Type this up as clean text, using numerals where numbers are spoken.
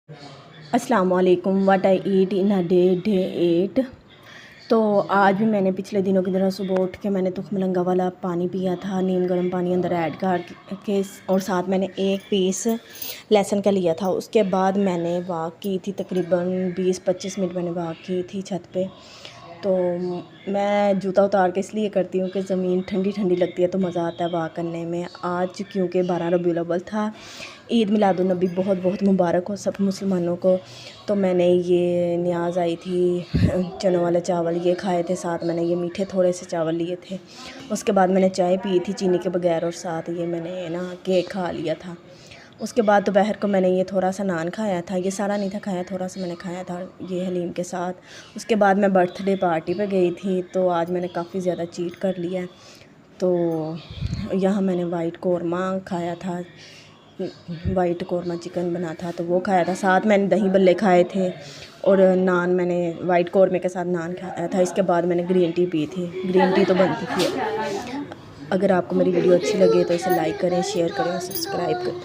अस्सलाम वालेकुम। What I eat in a day 8। तो आज भी मैंने पिछले दिनों की तरह सुबह उठ के मैंने तुखमलंगा वाला पानी पिया था, नीम गर्म पानी अंदर ऐड करके, और साथ मैंने एक पीस लहसुन का लिया था। उसके बाद मैंने वॉक की थी, तकरीबन 20-25 मिनट मैंने वॉक की थी छत पे। तो मैं जूता उतार के इसलिए करती हूँ कि ज़मीन ठंडी ठंडी लगती है तो मज़ा आता है वॉक करने में। आज क्योंकि 12 रबीउल अव्वल था, ईद मिलादुन्नबी बहुत बहुत मुबारक हो सब मुसलमानों को। तो मैंने ये न्याज़ आई थी चनों वाले चावल ये खाए थे, साथ मैंने ये मीठे थोड़े से चावल लिए थे। उसके बाद मैंने चाय पी थी चीनी के बगैर, और साथ ये मैंने ना केक खा लिया था। उसके बाद दोपहर को मैंने ये थोड़ा सा नान खाया था, ये सारा नहीं था खाया, थोड़ा सा मैंने खाया था ये हलीम के साथ। उसके बाद मैं बर्थडे पार्टी पे गई थी, तो आज मैंने काफ़ी ज़्यादा चीट कर लिया। तो यहाँ मैंने वाइट कौरमा खाया था, वाइट कौरमा चिकन बना था तो वो खाया था। साथ मैंने दही बल्ले खाए थे, और नान मैंने वाइट कौरमे के साथ नान खाया था। इसके बाद मैंने ग्रीन टी पी थी। ग्रीन टी तो बनती थी। अगर आपको मेरी वीडियो अच्छी लगे तो इसे लाइक करें, शेयर करें और सब्सक्राइब करें।